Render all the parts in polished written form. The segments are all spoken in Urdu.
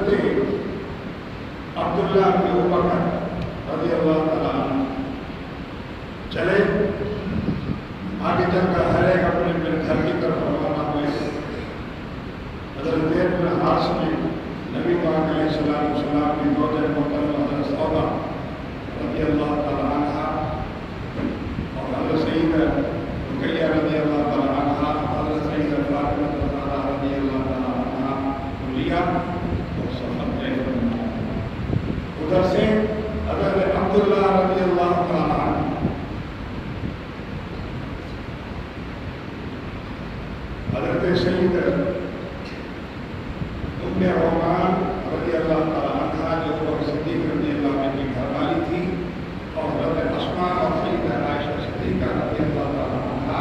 حضرت عبداللہ بن ابو بکر رضی اللہ تعالیٰ عنہ چلے، آگے چل کر ہر ایک اپنے اپنے گھر کی طرف روانہ ہوئے۔ حضرت زید بن حارث نے نبی پاک علیہ السلام کی زوجہ محترمہ حضرت سودا رضی اللہ تعالیٰ عنہ اور حضرت سیدہ رقیہ رضی اللہ تعالیٰ عنہ، حضرت سیدہ فاطمہ رضی اللہ تعالیٰ عنہ کو لیا اور سفر طے فرمایا۔ ادھر سے حضرت عبداللہ رضی اللہ تعالیٰ عنہ حضرت سیدہ ام رومان رضی اللہ تعالیٰ عنہ جو ابوبکر صدیق رضی اللہ عنہ کی گھر والی تھی، اور حضرت اسماء اور سیدہ عائشہ صدیقہ رضی اللہ تعالیٰ عنہ،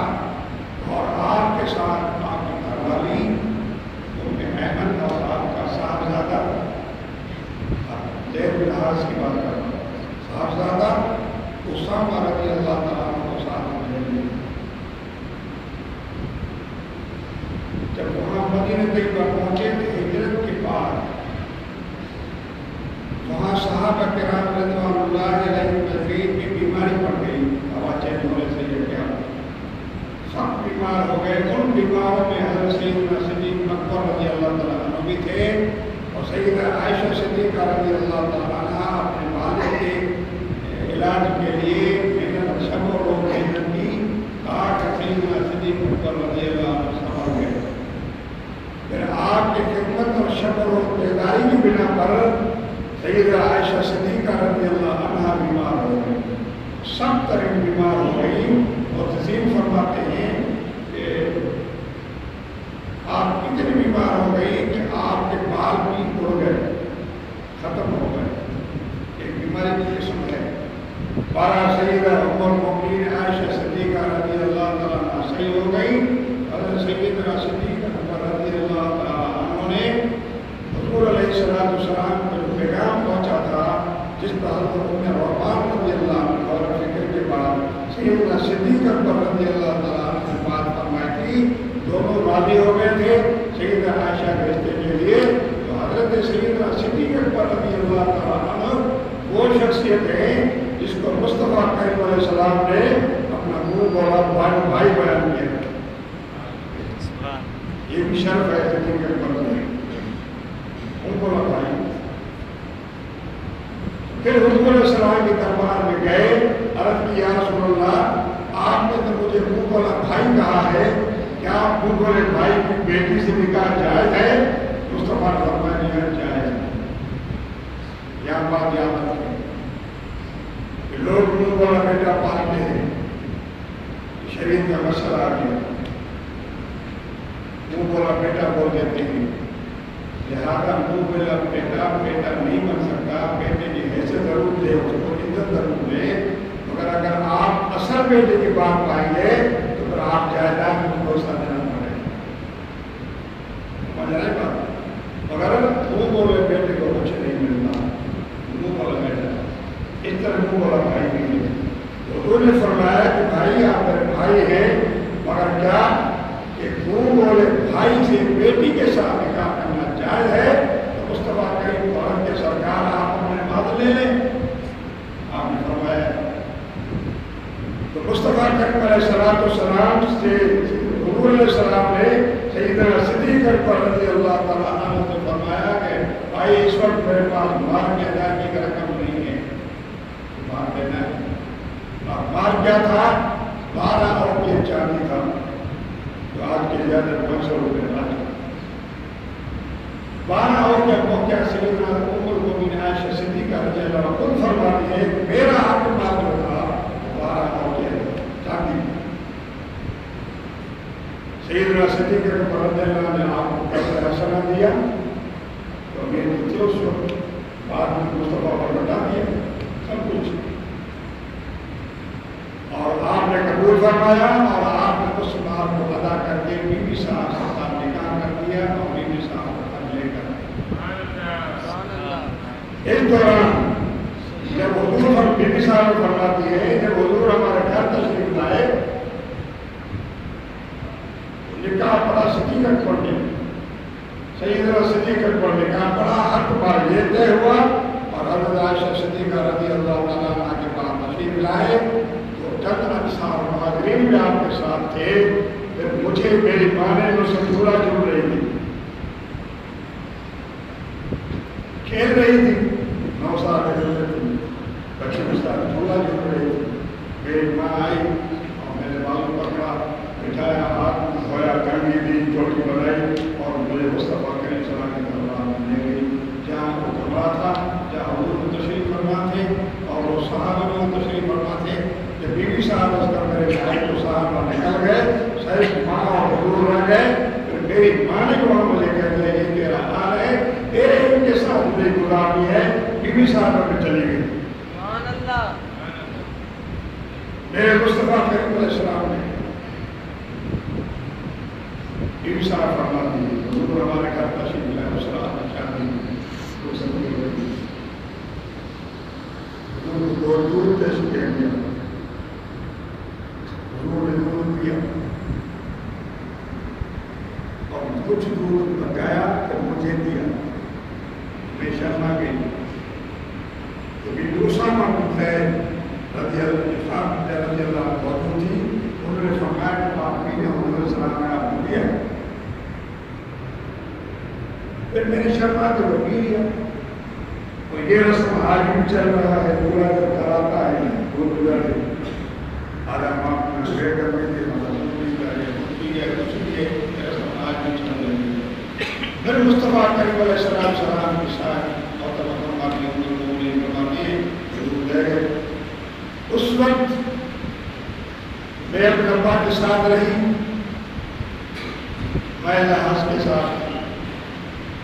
اور آپ کے ساتھ آپ کی گھر والی ام ایمن اور آپ کا صاحبزادہ، زید بن حارث کی بات کر رہا ہوں، صاحبزادہ اسامہ رضی اللہ تعالیٰ عنہ کو ساتھ میں لے لیے۔ جب وہاں مدینہ طیبہ پہنچے تو ہجرت کے بعد وہاں صحابہ کرام رضوان اللہ علیہ کی بیماری پڑ گئی، ہوا چینج ہونے سے یہ کیا سب بیمار ہو گئے۔ ان بیماروں میں حضرت سیدنا صدیق اکبر رضی اللہ تعالیٰ عنہ بھی تھے، اور سیدہ عائشہ صدیقہ رضی اللہ تعالیٰ عنہ اپنے والد کے علاج کے لیے محنت شب و روز محنت کی، تاکہ سیدنا صدیق اکبر رضی اللہ عنہ سفر گئے۔ پھر آپ کی خدمت اور شکر و بیداری کی بنا پر سیدہ عائشہ صدیقہ رضی اللہ عنہ بیمار ہو گئی، سب ترین بیمار ہو گئی، اور تسلیم فرماتے ہیں کہ آپ اتنی بیمار ہو گئی کہ آپ کے بال بھی اڑ گئے، ختم ہو گئے۔ ایک بیماری کی قسم ہے۔ بارہ سیدہ ام المؤمنین عائشہ صدیقہ رضی اللہ تعالیٰ عنہ صحیح ہو گئی۔ حضرت سیدنا صدیق رضی اللہ تعالیٰ عنہ نے حضور علیہ السلام کو جو پیغام پہنچا تھا، جس پر حضرت ام رومان رضی اللہ عنہ اور فکر کے بعد سیدنا صدیق اکبر رضی اللہ تعالیٰ عنہ سے بات فرمائی تھی، دونوں راضی ہو گئے تھے سیدہ عائشہ کے رشتے کے لیے۔ تو حضرت سیدنا صدیق اکبر رضی اللہ تعالیٰ عنہ وہ شخصیت ہے جس کو مصطفیٰ کریم علیہ السلام نے اپنا منہ بولا بھائی بیان کیا۔ یہ بھی شرف ہے صدیق اکبر میں، ان کو بھائی۔ پھر حضور علیہ السلام کے دربار میں گئے، عرض کی یا رسول اللہ، آپ نے تو مجھے منہ بولا بھائی کہا ہے، کیا منہ بولے بھائی کی بیٹی سے نکاح جائز ہے؟ مصطفیٰ نے فرمایا جائز ہے۔ یہاں بات یاد رکھیں کہ لوگ منہ بولا بیٹا پالتے ہیں، شریعت کا مسئلہ آ گیا، منہ بولا بیٹا بول دیتے ہیں، لہذا منہ بولا بیٹا بیٹا نہیں بن سکتا، بیٹے کی حیثیت ضرور دے، اس کو عزت ضرور دے، مگر اگر آپ اصل بیٹے کی بات پائیں گے تو پھر آپ جائیداد میں بھروسہ دینا پڑے گا۔ سمجھ رہے بات؟ مگر منہ بولے بیٹے کو کچھ نہیں ملتا، منہ بولا بیٹا اس طرح منہ بولا بھائی نہیں ہے۔ حضور نے فرمایا کہ بھائی آپ میرے بھائی ہیں، مگر کیا کہ منہ بولے بھائی سے بیٹی کے ساتھ نکاح کرنا جائز ہے؟ تو مصطفیٰ کریم کے سرکار آپ اپنے بات لے لیں۔ آپ نے فرمایا تو مصطفیٰ کریم علیہ السلام سے حضور علیہ السلام نے سیدنا صدیق اکبر رضی اللہ تعالیٰ عنہ سے فرمایا کہ بھائی اس وقت میرے پاس مار کے ادائیگی کی رقم نہیں ہے، مار دینا ہے۔ مار کیا تھا؟ 12 اوقیہ چاندی تھا، تو آج کے زیادہ 500 روپئے آج 12 اوقیہ موقع سیدنا ام المؤمنین عائشہ صدیقہ رضی اللہ عنہ خود فرماتی ہے کہ میرا آپ کے پاس جو تھا 12 اوقیہ چاندی۔ سیدنا صدیق رضی اللہ عنہ نے آپ کو پیسہ حسنہ دیا، تو میرے تھے اس وقت، بعد میں مصطفیٰ پر بتا دیا سب کچھ، اور آپ نے قبول فرمایا، اور آپ نے اس مال کو ادا کر کے بیوی صاحب کے ساتھ نکاح کر دیا، اور بیوی صاحب کو لے کر اس دوران جب حضور ہم بیوی صاحب کو فرماتی ہے، جب حضور ہمارے گھر تشریف لائے، نکاح پڑا صدیق اکبر نے، سیدنا صدیق اکبر نکاح پڑا، حق طے ہوا اور حضرت عائشہ صدیقہ رضی اللہ تعالیٰ عنہ کے پاس تشریف لائے تو چند انصار مہاجرین بھی آپ کے ساتھ تھے. پھر مجھے میری ماں نے مجھ سے جھولا جھول رہی تھی، کھیل رہی تھی، 9 سال کے بچے کے ساتھ جھولا جھول رہی تھی. میری ماں آئی اور میں نے بالوں پکڑا، بٹھایا، ہاتھ میں دھویا، کنگھی دی، چوٹی بنائی اور مجھے مصطفیٰ کریم صلی اللہ علیہ وسلم میں لے گئی جہاں وہ کمرہ تھا، جہاں حضور تشریف فرما تھے اور وہ صحابہ میں تشریف فرما تھے. جب بیوی صاحب اس کا میرے بھائی کو صحابہ نکل گئے، صرف ماں اور حضور رہ گئے. پھر میری ماں نے وہاں مجھے کہہ دیا یہ تیرا حال ہے، تیرے ان کے ساتھ مجھے غلامی ہے. بیوی صاحب میں چلی گئی. میرے مصطفیٰ کریم علیہ السلام نے بیوی صاحب فرما دی حضور ہمارے گھر تشریف لائے، مسلمان شادی تو سب کی ہوئی. حضور کو دودھ پیش کیا گیا، حضور نے دودھ دیا اور کچھ دودھ پکایا کہ مجھے دیا. میں شرما گئی. کیونکہ اسامہ بن زید رضی اللہ عنہ تھی، انہوں نے فرمایا کہ آپ بھی نے حضور صلی اللہ علیہ وسلم نے آپ کو دیا. پھر میں نے شرما کے وہ پی لیا. اور یہ رسم آج بھی چل رہا ہے، پورا جب کراتا ہے وہ گزر گئی. آدھا ماں میں شیر کر کے تھے کچھ بھی ہے، رسم آج بھی چل رہی ہے. پھر مصطفیٰ کریم علیہ السلام کی شاید اور تمام باقی لوگوں نے فرماتے ضرور لے گئے. اس وقت میں اپنے ابا کے ساتھ رہی، میں لحاظ کے ساتھ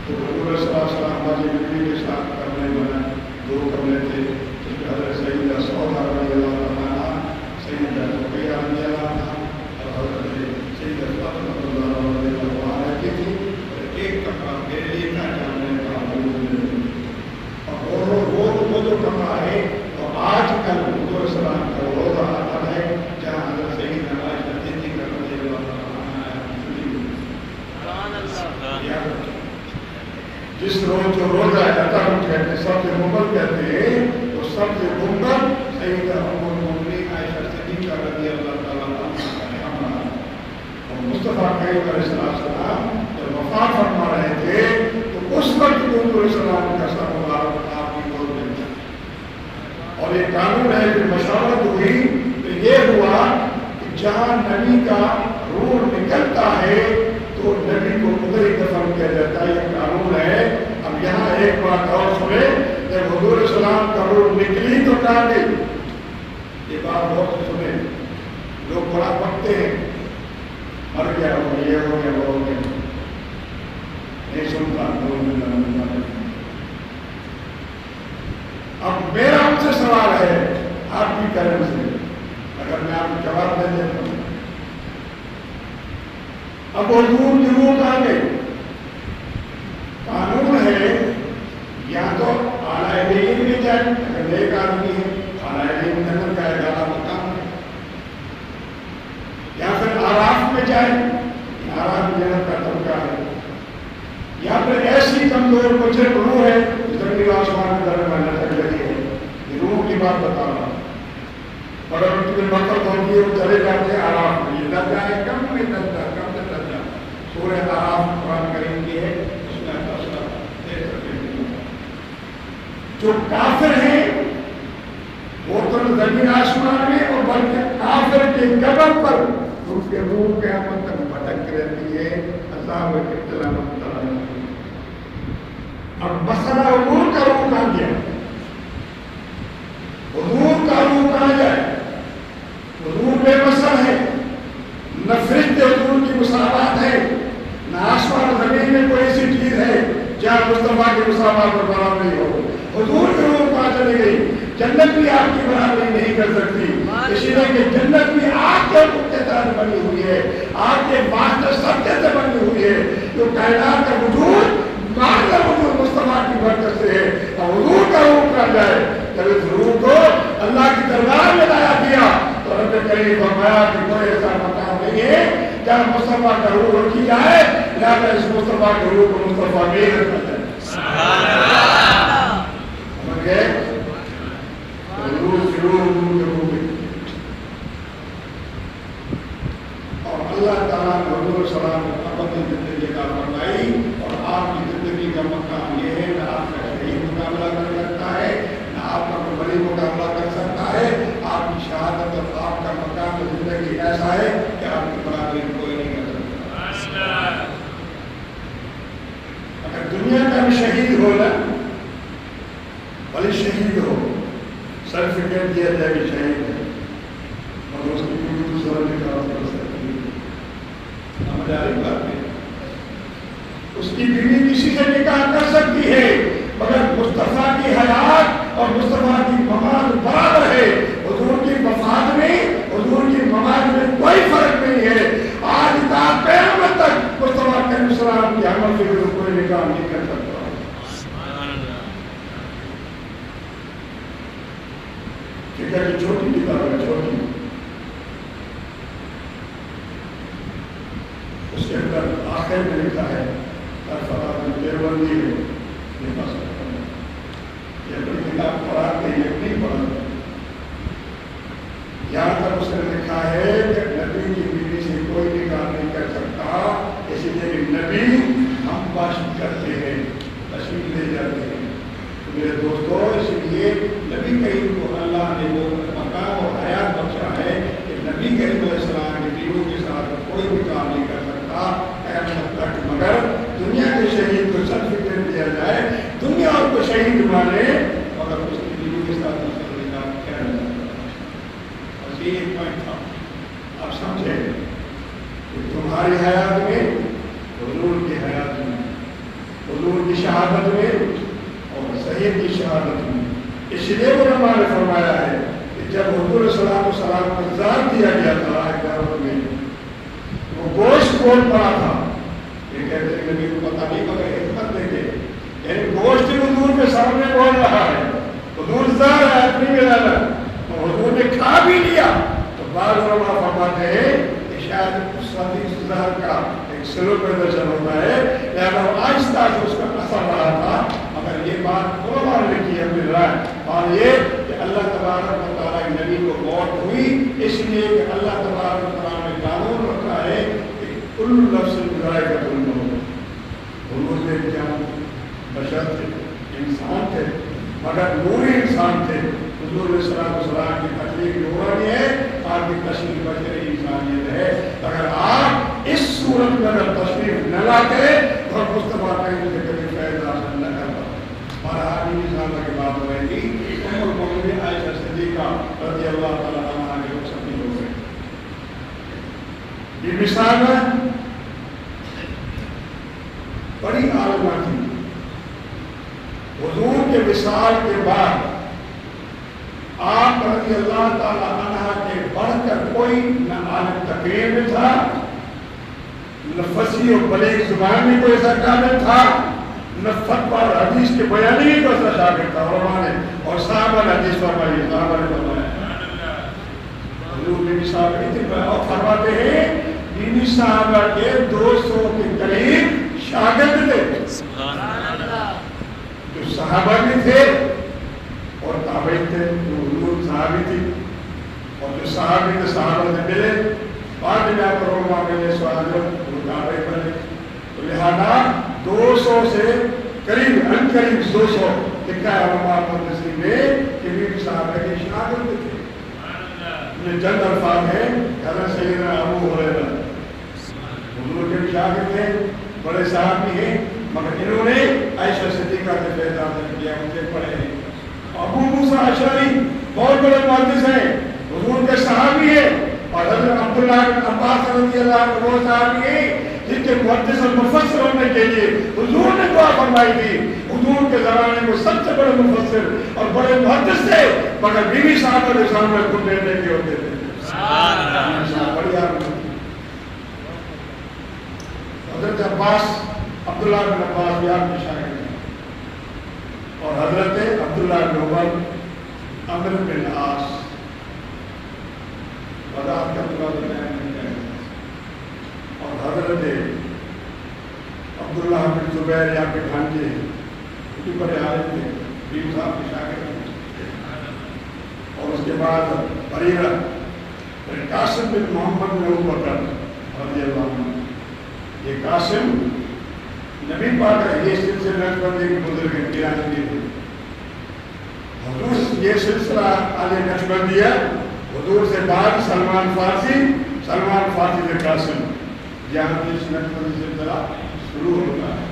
تو حضور صلی اللہ علیہ وسلم واجی بیوی کے ساتھ کمرے بنا. 2 کمرے تھے، جس میں حضرت سیدہ سودا رضی اللہ عنہا، سیدہ رقیہ رضی اللہ عنہا اور حضرت سیدہ فاطمہ رضی اللہ عنہا رہتی تھی. اور ایک کمرہ میرے لیے تھا جہاں میں اور وہ جو کمرہ ہے اور آج کل حضور صلی اللہ علیہ وسلم کا روزہ آتا ہے جہاں حضرت سیدہ عائشہ صدیقہ رضی اللہ عنہا جس روز جو روزہ عطا کہتے ہیں، سب سے مبل کہتے ہیں، وہ سب سے مبل سیدہ ام المؤمنین عائشہ صدیقہ رضی اللہ تعالیٰ عنہا ہے. اور مصطفیٰ کریم علیہ السلام جب وفات فرما رہے تھے تو اس وقت حضور صلی اللہ علیہ وسلم کا سر مبارک آپ کی گود میں تھا. اور یہ قانون ہے کہ مشاورت ہوئی تو یہ ہوا کہ جہاں نبی کا روح نکلتا ہے تو نبی کو ادھر ہی دفن کیا جاتا ہے. یہ قانون ہے. اب یہاں ایک بات اور سنیں، جب حضور السلام کا روح نکلی تو کہاں گئی؟ یہ بات بہت سنیں. لوگ بڑا پکتے ہیں، مر گیا ہو، یہ ہو گیا، وہ ہو گیا، نہیں سنتا. اب میرا ان سے سوال ہے، آپ بھی کریں سے، اگر میں آپ کو جواب دے دیتا ہوں. اب حضور کی روح کہاں گئی؟ قانون ہے یا تو اعلیٰ علین میں جائے، اگر نیک آدمی ہے اعلیٰ علین جنت کا ایک اعلیٰ مقام ہے، یا پھر آراف میں جائے، آراف جنت کا طبقہ ہے، یا پھر ایسی کمزور مجرم روح ہے زمین آسمان کے درمیان لٹک لگی ہے. یہ روح کی بات بتا رہا ہوں. اور ان کی مقصد ہوتی ہے وہ چلے جاتے ہیں آراف میں. یہ درجہ ہے کم میں درجہ، کم سے درجہ. سورہ آراف قرآن کریم کی ہے، اس میں فیصلہ دے سکتے ہیں. جو کافر ہیں وہ تو زمین آسمان میں، اور بلکہ کافر کے قبر پر ان کے روح قیامت تک بھٹک رہتی ہے، عذاب ابتلا مبتلا رہتی ہے. اب مسئلہ حضور کا روح کہاں گیا؟ حضور کا روح کہاں جائے؟ حضور بے مثل ہے، نہ فرشتے حضور کی مساوات ہے، نہ آسمان زمین میں کوئی ایسی چیز ہے جہاں مصطفیٰ کی مساوات پر برابری نہیں ہو. حضور کی روح کہاں چلی گئی؟ جنت بھی آپ کی برابری نہیں کر سکتی، اسی لیے کہ جنت بھی آپ کے مقتدر بنی ہوئی ہے، آپ کے واسطے سبجے سے بنی ہوئی ہے. جو کائنات کا وجود ماہر وجود مصطفیٰ کی برکت سے ہے. اور حضور کا روح کہاں جائے؟ جب اس روح کو اللہ کی دربار میں لایا گیا تو رب کریم فرمایا کہ کوئی ایسا مقام نہیں ہے جہاں مصطفیٰ کا روح رکھی جائے، لہذا اس مصطفیٰ کے روح کو مصطفیٰ میں رکھا جائے. کا مقام یہ ہے، نہ آپ کا شہید مقابلہ کر سکتا ہے، نہ آپ کا ولی مقابلہ کر سکتا ہے. آپ کی شہادت اور آپ کا مقام زندگی ایسا ہے کہ آپ کی برابری کوئی نہیں کر سکتا. اگر دنیا کا بھی شہید ہو نا، ولی شہید ہو، سرٹیفکیٹ دیا جائے کہ شہید ہے، اور اس کی بیوی دوسرا نکاح کر سکتی ہے. ہماری بات ہے، اس کی بیوی کسی سے نکاح کر سکتی ہے، مگر مصطفیٰ کی حیات اور مصطفیٰ کی ممات برابر ہے. حضور کی وفات میں، حضور کی ممات میں کوئی فرق نہیں ہے. آج تا قیامت تک مصطفیٰ کے السلام کی عمل سے کوئی نکاح نہیں کر سکتا. فکر کی چھوٹی کتاب ہے، چھوٹی، اس کے اندر آخر میں لکھا ہے دیوبندی ہے، یہ اپنی کتاب پڑھا کے یہ نہیں پڑھا. یہاں تک اس نے لکھا ہے کہ نبی کی بیوی سے کوئی نکاح نہیں کر سکتا، اسی لیے کہ نبی ہم باشد کرتے ہیں، تشریف لے جاتے ہیں. میرے دوستو، اس لیے نبی کریم کو اللہ نے وہ مقام اور حیات بخشا ہے کہ نبی کریم علیہ السلام کی بیویوں کے ساتھ کوئی بھی کام نہیں کر سکتا قیامت تک، مگر دنیا کے شہید کو سرٹیفکیٹ دیا جائے، دنیا اور کو شہید مانے، مگر اس کی بیوی کے ساتھ مسئلہ نکاح کیا نہیں سکتا. بس یہ ایک پوائنٹ تھا، آپ سمجھیں کہ تمہاری حیات میں، حضور کی حیات میں، حضور کی شہادت میں اور سید کی شہادت میں، اس لیے علماء نے فرمایا ہے کہ جب حضور صلی اللہ علیہ وسلم کو ذات دیا گیا تھا ایک دعوت میں، وہ گوشت بول پڑا تھا. یہ کہتے ہیں نبی کو پتا نہیں، مگر حکمت دے کے، یعنی گوشت حضور کے سامنے بول رہا ہے، حضور ظاہر ہے اپنی میں لانا، اور حضور نے کھا بھی لیا. تو بعض علماء فرماتے ہیں کہ شاید اس حدیث ظاہر کا ایک سلوک میں درشن ہوتا ہے، لہذا آہستہ سے اس کا اثر رہا تھا. مگر یہ بات علماء نے کی ہے اپنی رائے، اور یہ کہ اللہ تبارک و تعالیٰ کے نبی کو موت ہوئی اس لیے کہ اللہ تبارک و تعالیٰ نے قانون رکھا ہے کہ کل نفس ذائقۃ الموت. حضور نے کیا بشر تھے، انسان تھے، مگر نوری انسان تھے. حضور علیہ السلام کی تکلیف نورانی ہے، آپ کی تشریف بشری انسانیت ہے. اگر آپ اس صورت میں اگر تشریف نہ لاتے تو مصطفیٰ کا کبھی فیض حاصل نہ کر پاتے. اور آدمی انسان کی بات ہو رہی تھی، ام المؤمنین عائشہ صدیقہ رضی اللہ تعالیٰ عنہا کے لوگ سبھی ہو گئے. یہ مثال ہے، بڑی عالمہ تھی. حضور کے وصال کے بعد آپ رضی اللہ تعالیٰ عنہ کے بڑھ کر کوئی نہ عالم تقریر میں تھا، نہ فصیح و بلیغ زبان میں کوئی ایسا قابل تھا، نہ فتویٰ اور حدیث کے بیانی میں کوئی ایسا شاگرد تھا. علماء نے اور صحابہ نے حدیث فرمائی، صحابہ نے فرمایا. حضور بیوی صاحب اتنے اور فرماتے ہیں بیوی صحابہ کے 200 کے قریب شاگرد تھے، جو صحابہ بھی تھے اور تابعین تھے. جو حضور صحابی تھی اور جو صحابی تھے صحابہ سے ملے، بعد میں آپ علماء ملے، صحابت وہ تابعین بنے. تو لہذا 200 سے قریب ان قریب 200 لکھا ہے علماء محدثین نے کہ بیوی صحابہ کے شاگرد تھے. یہ چند الفاظ ہیں. حضرت سیدنا ابو ہریرہ حضور کے شاگرد تھے، بڑے صحابی ہیں، مگر انہوں نے عائشہ صدیقہ کے فیض حاصل کیا، ان سے پڑھے ہیں. ابو موسیٰ اشعری بہت بڑے محدث ہیں، حضور کے صحابی ہیں. اور حضرت عبداللہ بن عباس رضی اللہ عنہ وہ صحابی ہیں جن کے محدث اور مفسر ہونے کے لیے حضور نے دعا فرمائی تھی. حضور کے زمانے کو سب سے بڑے مفسر اور بڑے محدث تھے، مگر بیوی صحابہ کے سامنے خود لینے کے ہوتے تھے. بڑی آدمی. حضرت عباس، عبداللہ بن عباس بھی آپ کے شاگرد ہیں، اور حضرت عبداللہ بن عمر، عمرو بن عاص، وضاحت کا بلا بتایا نہیں ہے، اور حضرت عبداللہ بن زبیر یا کے بھانجے بھی بڑے عالم تھے، بیوی صاحب کے شاگرد تھے. اور اس کے بعد بریرہ قاسم بن محمد بن ابو بکر رضی اللہ عنہ. یہ قاسم نبی پاک کا یہ سلسلہ نقشبندی کے بزرگ پیرانے تھے. حضور یہ سلسلہ علی نقشبندیہ حضور سے بعد سلمان فارسی سے قاسم جہاں اس نقشبندی سلسلہ شروع ہوتا ہے.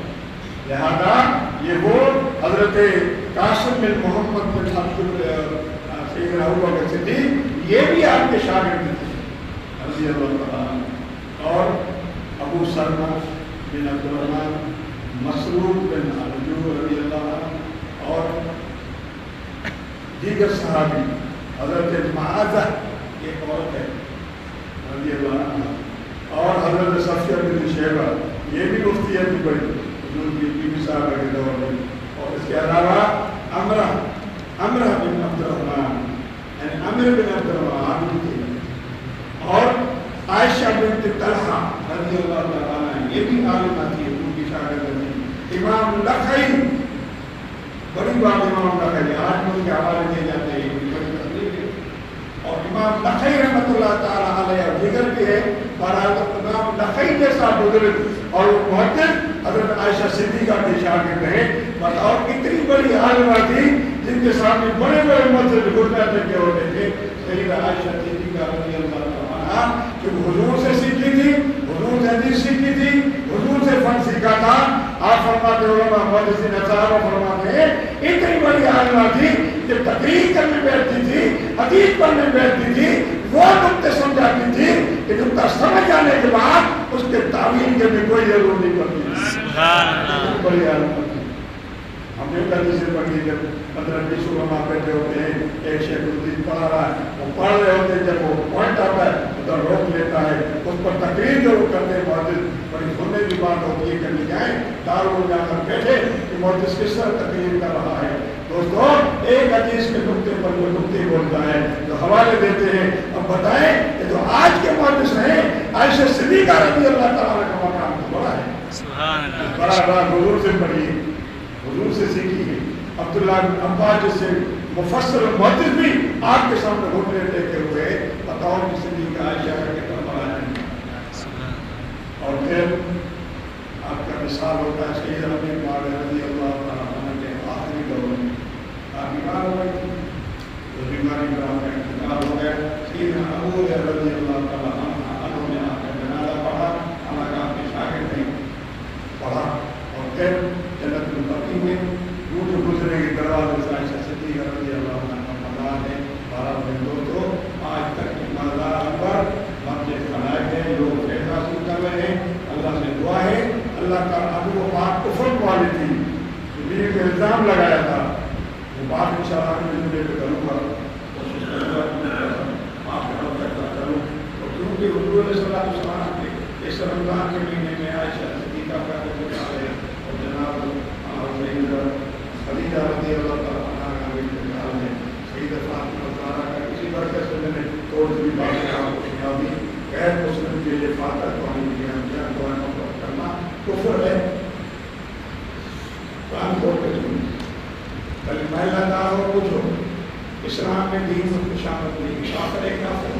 لہذا یہ وہ حضرت قاسم بن محمد بن سیدنا ابوبکر صدیق یہ بھی آپ کے شاگرد تھے رضی اللہ تعالیٰ. اور ابو سلمہ بن عبد الرحمن مسروق بن عبداللہ رضی اللہ عنہ اور دیگر صحابی حضرت معاذہ ایک عورت ہے رضی اللہ عنہ اور حضرت صفیہ بن شیبہ یہ بھی مفتیت کی بڑی حضور کی بیوی صاحبہ کے دور میں. اور اس کے علاوہ عمرہ بن عبد الرحمن یعنی عمر بن عبد الرحمن اور عائشہ بنت طلحہ رضی اللہ تعالیٰ یہ بھی عالمہ تھی ان کی شاگرد تھی. امام لخعی بڑی بات امام لخعی آج ان کے حوالے دیے جاتے ہیں بڑی تقریر ہے. اور امام لخعی رحمۃ اللہ تعالیٰ علیہ اور دیگر بھی ہے. بہرحال امام لخعی جیسا بزرگ اور محدث حضرت عائشہ صدیقہ کے شاگرد ہیں. بتاؤ کتنی بڑی عالمہ تھی جن کے سامنے بڑے بڑے مسجد گھٹنا ٹکے ہوتے تھے. سیدہ عائشہ صدیقہ رضی اللہ تعالیٰ جو حضور سے سیکھی تھی, حضور سے حدیث سیکھی تھی, حضور سے فن سیکھا تھا. آپ فرماتے علماء محدثین اصحاب فرماتے ہیں اتنی بڑی عالمہ تھی کہ تقریر کرنے بیٹھتی تھی, حدیث پڑھنے بیٹھتی تھی, وہ نقطے سمجھاتی تھی کہ نقطہ سمجھ جانے کے بعد اس کے تعویل کے بھی کوئی ضرورت نہیں پڑتی. بڑی عالمہ تھی. ہم نے کل سے پڑھی جب 15-20 علماء بیٹھے ہوتے ہیں, ایک شیخ الدین پڑھا رہا ہے, وہ پڑھ رہے ہوتے ہیں, جب وہ پوائنٹ آتا ہے ادھر روک لیتا ہے, اس پر تقریر جو وہ کرتے ہیں محدث بڑی سننے کی بات ہوتی ہے کرنی جائیں داروں جا کر بیٹھے کہ محدث کس طرح تقریر کر رہا ہے. دوستو ایک حدیث کے نقطے پر وہ نقطے بولتا ہے جو حوالے دیتے ہیں. اب بتائیں کہ جو آج کے محدث ہیں عائشہ صدیقہ رضی اللہ تعالیٰ کا مقام تو بڑا ہے. سبحان اللہ. بڑا حضور سے پڑھی, حضور سے سیکھی ہے. عبداللہ بن عباس جس سے مفسر اور محدث بھی آپ کے سامنے گھٹنے ٹیکے ہوئے, بتاؤ کہ صدیقہ عائشہ کا کتنا بڑا ہے. اور پھر آپ کا مثال ہوتا ہے سیدنا ابی معاویہ رضی اللہ تعالیٰ عنہ کے آخری دور میں آپ بیمار ہو گئے تھے, تو بیماری پر آپ کا انتقال ہو گیا. سیدنا ابو ہریرہ رضی اللہ تعالیٰ عنہ نے آپ کا جنازہ پڑھا, حالانکہ آپ کے شاگرد نہیں, پڑھا. اور پھر جنت البقیع میں روح گزرے کے دروازے سے عائشہ صدیقہ رضی اللہ عنہ کا مزار ہے. 12 دن دوستو آج تک مزار پر مسجد بنائے گئے, لوگ فیض حاصل کر رہے ہیں. اللہ سے دعا ہے اللہ کا ابو پاک کفر والی تھی میرے کو الزام لگایا تھا, وہ بات انشاءاللہ میں مجھے پہ کروں گا, کوشش کروں گا آپ کرتا کروں. تو کیونکہ حضور علیہ السلام کے اس رمضان کے مہینے میں عائشہ صدیقہ کا انتقال ہے اور جناب خدیجہ رضی اللہ تعالیٰ عنہ کا بھی انتقال ہے. سیدہ فاطمہ زہرا کا کسی برکت سے میں نے توڑ بھی بات آپ کو سنا دی. غیر مسلم کے لیے فاتح کو ہم کیا کرنا کفر ہے. قرآن کھول کے سنیں, کلمہ لا الہ ہو پوچھو اسلام میں دین میں شامل نہیں. کافر ہے کافر.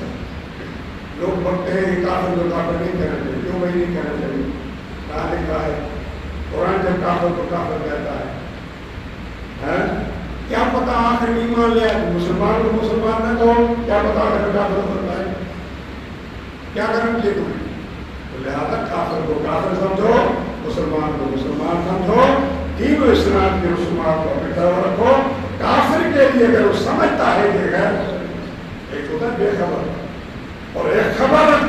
لوگ بکتے ہیں کہ کافر کو کافر نہیں کہنا چاہیے. کیوں بھائی نہیں کہنا چاہیے؟ کہاں لکھا ہے؟ قرآن جب کافر کو کافر کہتا ہے کیا پتا آخر ایمان لے آئے مسلمان کو مسلمان نہ کہو, کیا پتا آخر کافر ہوتا ہے, کیا کریں گے تمہیں؟ تو لہٰذا کافر کو کافر سمجھو, مسلمان کو مسلمان سمجھو, دین و اسلام کے رسومات کو اپنے طرف رکھو. کافر کے لیے اگر وہ سمجھتا ہے کہ غیر ایک ہوتا ہے بے خبر اور ایک خبر